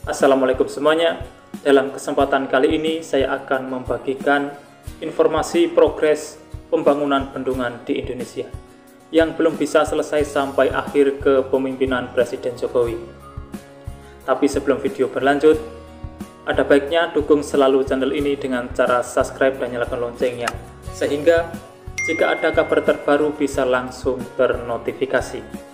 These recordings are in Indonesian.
Assalamualaikum semuanya. Dalam kesempatan kali ini saya akan membagikan informasi progres pembangunan bendungan di Indonesia yang belum bisa selesai sampai akhir kepemimpinan Presiden Jokowi. Tapi sebelum video berlanjut, ada baiknya dukung selalu channel ini dengan cara subscribe dan nyalakan loncengnya, sehingga jika ada kabar terbaru bisa langsung ternotifikasi.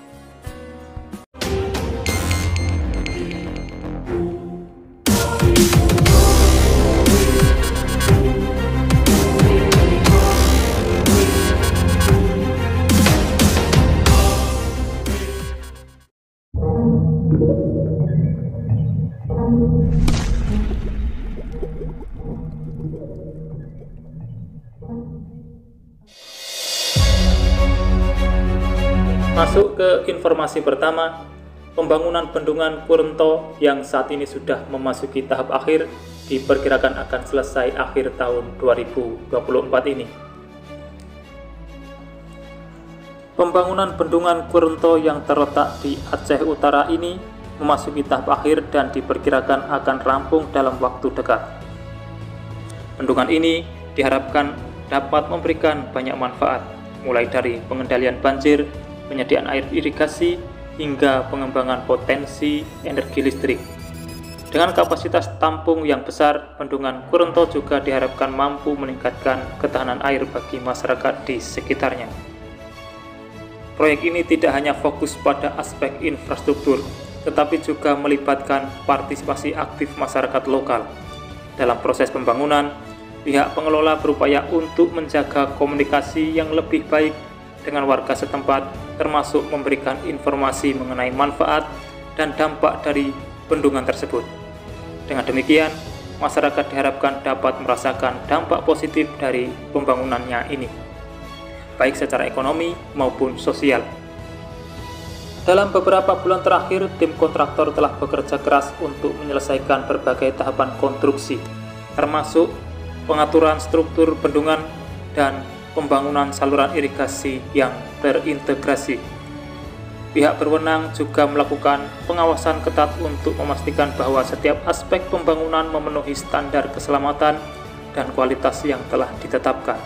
Masuk ke informasi pertama, pembangunan bendungan Kurento yang saat ini sudah memasuki tahap akhir diperkirakan akan selesai akhir tahun 2024 ini. Pembangunan bendungan Kurento yang terletak di Aceh Utara ini memasuki tahap akhir dan diperkirakan akan rampung dalam waktu dekat. Bendungan ini diharapkan dapat memberikan banyak manfaat, mulai dari pengendalian banjir, penyediaan air irigasi, hingga pengembangan potensi energi listrik. Dengan kapasitas tampung yang besar, bendungan Kurento juga diharapkan mampu meningkatkan ketahanan air bagi masyarakat di sekitarnya. Proyek ini tidak hanya fokus pada aspek infrastruktur, tetapi juga melibatkan partisipasi aktif masyarakat lokal. Dalam proses pembangunan, pihak pengelola berupaya untuk menjaga komunikasi yang lebih baik dengan warga setempat, termasuk memberikan informasi mengenai manfaat dan dampak dari bendungan tersebut. Dengan demikian, masyarakat diharapkan dapat merasakan dampak positif dari pembangunannya ini, baik secara ekonomi maupun sosial. Dalam beberapa bulan terakhir, tim kontraktor telah bekerja keras untuk menyelesaikan berbagai tahapan konstruksi, termasuk pengaturan struktur bendungan dan pembangunan saluran irigasi yang terintegrasi. Pihak berwenang juga melakukan pengawasan ketat untuk memastikan bahwa setiap aspek pembangunan memenuhi standar keselamatan dan kualitas yang telah ditetapkan.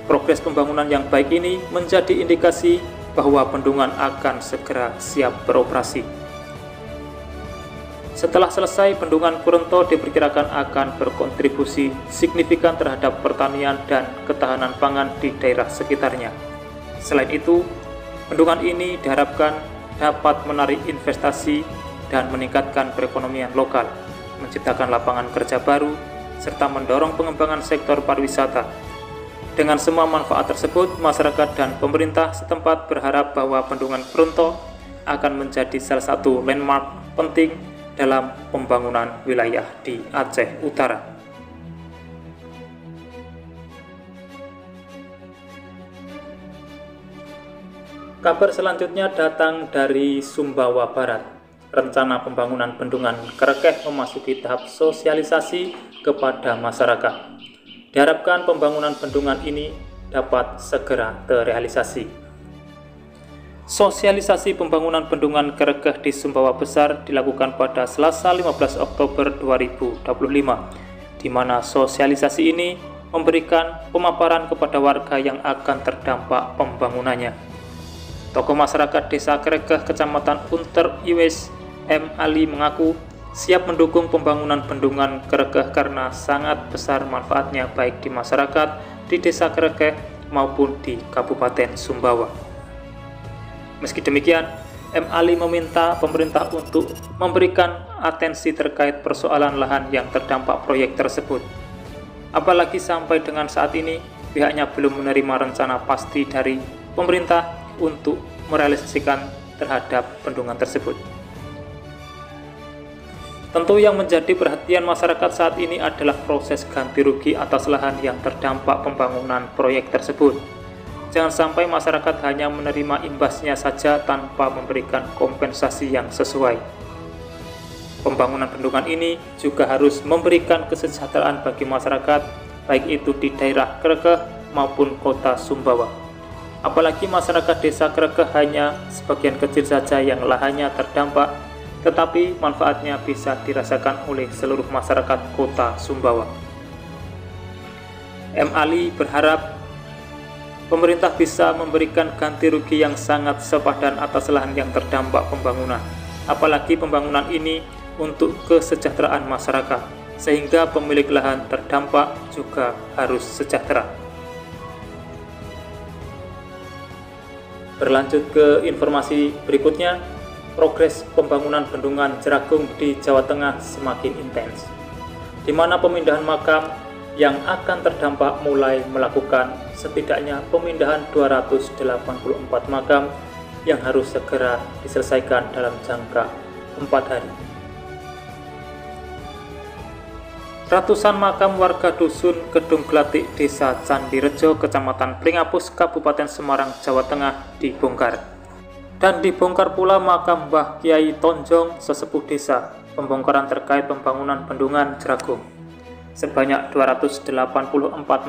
Progres pembangunan yang baik ini menjadi indikasi bahwa bendungan akan segera siap beroperasi. Setelah selesai, bendungan Kurento diperkirakan akan berkontribusi signifikan terhadap pertanian dan ketahanan pangan di daerah sekitarnya. Selain itu, bendungan ini diharapkan dapat menarik investasi dan meningkatkan perekonomian lokal, menciptakan lapangan kerja baru, serta mendorong pengembangan sektor pariwisata. Dengan semua manfaat tersebut, masyarakat dan pemerintah setempat berharap bahwa bendungan Kurento akan menjadi salah satu landmark penting dalam pembangunan wilayah di Aceh Utara. Kabar selanjutnya datang dari Sumbawa Barat. Rencana pembangunan bendungan Kerekeh memasuki tahap sosialisasi kepada masyarakat. Diharapkan pembangunan bendungan ini dapat segera terrealisasi. Sosialisasi pembangunan bendungan Kerekeh di Sumbawa Besar dilakukan pada Selasa 15 Oktober 2025, di mana sosialisasi ini memberikan pemaparan kepada warga yang akan terdampak pembangunannya. Tokoh masyarakat Desa Kerekeh, Kecamatan Unter Iwes, M. Ali mengaku siap mendukung pembangunan bendungan Kerekeh karena sangat besar manfaatnya baik di masyarakat di Desa Kerekeh maupun di Kabupaten Sumbawa. Meski demikian, M. Ali meminta pemerintah untuk memberikan atensi terkait persoalan lahan yang terdampak proyek tersebut. Apalagi sampai dengan saat ini, pihaknya belum menerima rencana pasti dari pemerintah untuk merealisasikan terhadap bendungan tersebut. Tentu yang menjadi perhatian masyarakat saat ini adalah proses ganti rugi atas lahan yang terdampak pembangunan proyek tersebut. Jangan sampai masyarakat hanya menerima imbasnya saja tanpa memberikan kompensasi yang sesuai. Pembangunan bendungan ini juga harus memberikan kesejahteraan bagi masyarakat, baik itu di daerah Kerekeh maupun kota Sumbawa. Apalagi masyarakat desa Kerekeh hanya sebagian kecil saja yang lahannya terdampak, tetapi manfaatnya bisa dirasakan oleh seluruh masyarakat Kota Sumbawa. M. Ali berharap pemerintah bisa memberikan ganti rugi yang sangat sepadan atas lahan yang terdampak pembangunan, apalagi pembangunan ini untuk kesejahteraan masyarakat, sehingga pemilik lahan terdampak juga harus sejahtera. Berlanjut ke informasi berikutnya, progres pembangunan bendungan Jeragung di Jawa Tengah semakin intens, di mana pemindahan makam yang akan terdampak mulai melakukan setidaknya pemindahan 284 makam yang harus segera diselesaikan dalam jangka 4 hari. Ratusan makam warga dusun Kedung Glatik, Desa Candirejo, Kecamatan Pringapus, Kabupaten Semarang, Jawa Tengah dibongkar. Dan dibongkar pula makam Mbah Kiai Tonjong, sesepuh desa. Pembongkaran terkait pembangunan bendungan Jeragung. Sebanyak 284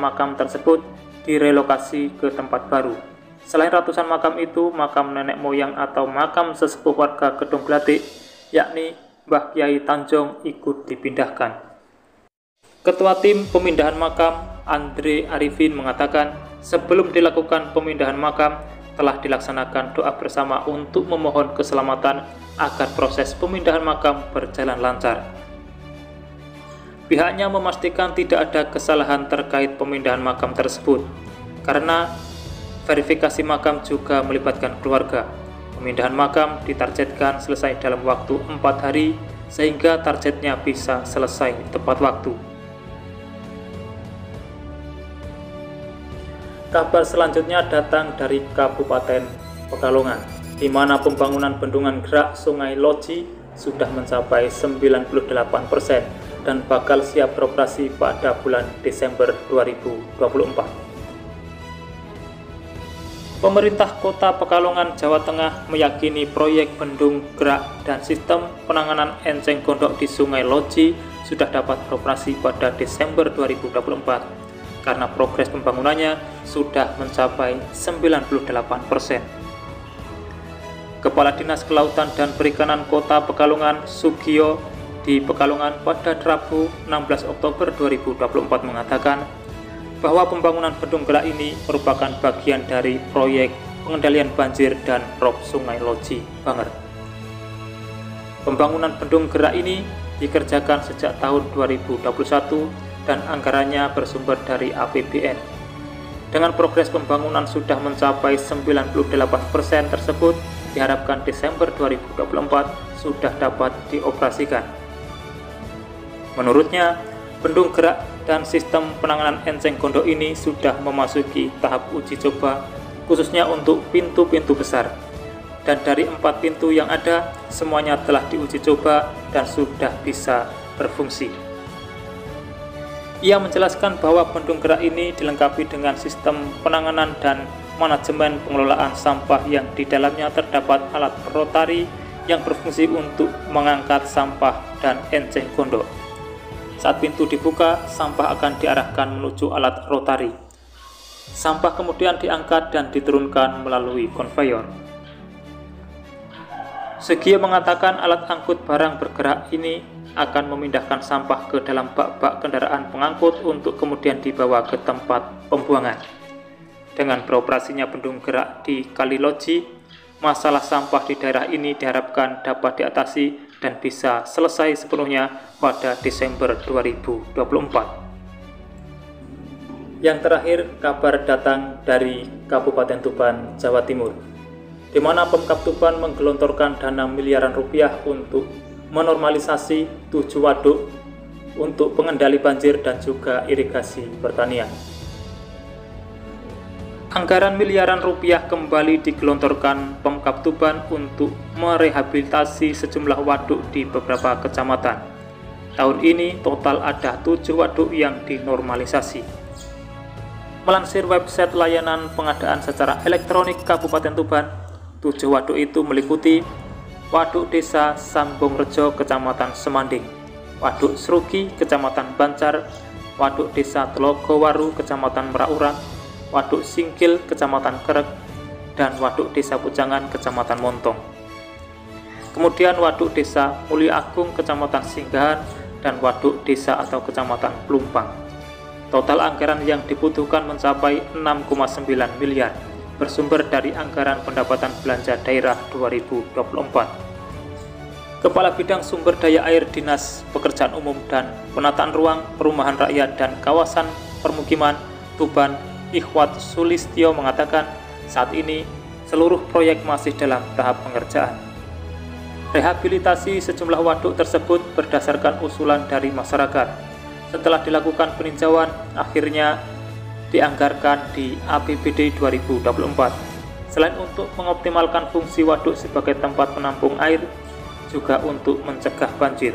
makam tersebut direlokasi ke tempat baru. Selain ratusan makam itu, makam nenek moyang atau makam sesepuh warga Kedung Glatik, yakni Mbah Kiai Tanjong, ikut dipindahkan. Ketua tim pemindahan makam, Andre Arifin, mengatakan sebelum dilakukan pemindahan makam, telah dilaksanakan doa bersama untuk memohon keselamatan agar proses pemindahan makam berjalan lancar. Pihaknya memastikan tidak ada kesalahan terkait pemindahan makam tersebut, karena verifikasi makam juga melibatkan keluarga. Pemindahan makam ditargetkan selesai dalam waktu 4 hari, sehingga targetnya bisa selesai tepat waktu. Kabar selanjutnya datang dari Kabupaten Pekalongan, di mana pembangunan bendungan gerak Sungai Loji sudah mencapai 98% dan bakal siap beroperasi pada bulan Desember 2024. Pemerintah Kota Pekalongan, Jawa Tengah meyakini proyek bendung gerak dan sistem penanganan enceng gondok di Sungai Loji sudah dapat beroperasi pada Desember 2024 karena progres pembangunannya sudah mencapai 98%. Kepala Dinas Kelautan dan Perikanan Kota Pekalongan, Sugio, di Pekalongan pada Rabu 16 Oktober 2024 mengatakan bahwa pembangunan bendung gerak ini merupakan bagian dari proyek pengendalian banjir dan rob Sungai Loji Banger. Pembangunan bendung gerak ini dikerjakan sejak tahun 2021 dan anggarannya bersumber dari APBN. Dengan progres pembangunan sudah mencapai 98% tersebut, diharapkan Desember 2024 sudah dapat dioperasikan. Menurutnya, bendung gerak dan sistem penanganan enceng gondok ini sudah memasuki tahap uji coba, khususnya untuk pintu-pintu besar. Dan dari 4 pintu yang ada, semuanya telah diuji coba dan sudah bisa berfungsi. Ia menjelaskan bahwa bendung gerak ini dilengkapi dengan sistem penanganan dan manajemen pengelolaan sampah yang di dalamnya terdapat alat rotari yang berfungsi untuk mengangkat sampah dan enceng gondok. Saat pintu dibuka, sampah akan diarahkan menuju alat rotari. Sampah kemudian diangkat dan diturunkan melalui konveyor. Sugio mengatakan alat angkut barang bergerak ini akan memindahkan sampah ke dalam bak-bak kendaraan pengangkut untuk kemudian dibawa ke tempat pembuangan. Dengan beroperasinya bendung gerak di Kali Loji, masalah sampah di daerah ini diharapkan dapat diatasi dan bisa selesai sepenuhnya pada Desember 2024. Yang terakhir, kabar datang dari Kabupaten Tuban, Jawa Timur, di mana Pemkab Tuban menggelontorkan dana miliaran rupiah untuk menormalisasi 7 waduk untuk pengendali banjir dan juga irigasi pertanian. Anggaran miliaran rupiah kembali digelontorkan Pemkab Tuban untuk merehabilitasi sejumlah waduk di beberapa kecamatan. Tahun ini total ada 7 waduk yang dinormalisasi. Melansir website layanan pengadaan secara elektronik Kabupaten Tuban, 7 waduk itu meliputi Waduk Desa Sambongrejo, Kecamatan Semanding, Waduk Srugi, Kecamatan Bancar, Waduk Desa Telogowaru, Kecamatan Meraurang, Waduk Singkil, Kecamatan Kerek, dan Waduk Desa Pujangan, Kecamatan Montong. Kemudian Waduk Desa Mulia Agung Kecamatan Singgahan dan Waduk Desa atau Kecamatan Plumpang. Total anggaran yang dibutuhkan mencapai 6,9 miliar, bersumber dari anggaran pendapatan belanja daerah 2024. Kepala Bidang Sumber Daya Air Dinas Pekerjaan Umum dan Penataan Ruang Perumahan Rakyat dan Kawasan Permukiman Tuban, Ikhwat Sulistyo mengatakan saat ini seluruh proyek masih dalam tahap pengerjaan. Rehabilitasi sejumlah waduk tersebut berdasarkan usulan dari masyarakat. Setelah dilakukan peninjauan, akhirnya dianggarkan di APBD 2024. Selain untuk mengoptimalkan fungsi waduk sebagai tempat penampung air, juga untuk mencegah banjir.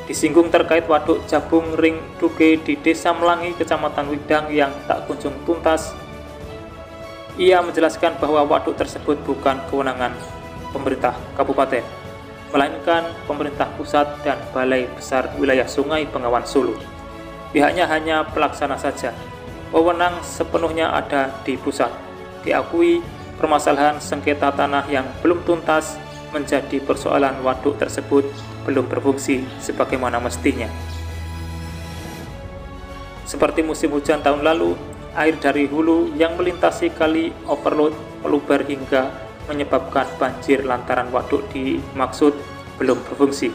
Disinggung terkait Waduk Jabung Ring Duge di Desa Melangi, Kecamatan Widang yang tak kunjung tuntas, ia menjelaskan bahwa waduk tersebut bukan kewenangan pemerintah kabupaten, melainkan pemerintah pusat dan Balai Besar Wilayah Sungai Bengawan Solo. Pihaknya hanya pelaksana saja, wewenang sepenuhnya ada di pusat. Diakui permasalahan sengketa tanah yang belum tuntas menjadi persoalan waduk tersebut belum berfungsi sebagaimana mestinya. Seperti musim hujan tahun lalu, air dari hulu yang melintasi kali overload meluber hingga menyebabkan banjir lantaran waduk dimaksud belum berfungsi.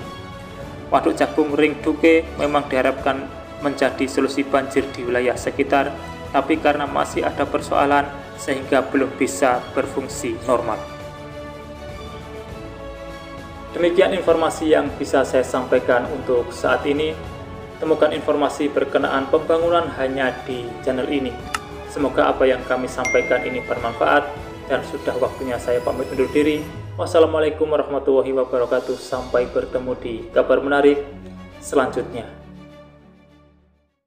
Waduk Jabung Ring Duge memang diharapkan menjadi solusi banjir di wilayah sekitar, tapi karena masih ada persoalan sehingga belum bisa berfungsi normal. Demikian informasi yang bisa saya sampaikan untuk saat ini. Temukan informasi berkenaan pembangunan hanya di channel ini. Semoga apa yang kami sampaikan ini bermanfaat, dan sudah waktunya saya pamit undur diri. Wassalamualaikum warahmatullahi wabarakatuh. Sampai bertemu di kabar menarik selanjutnya.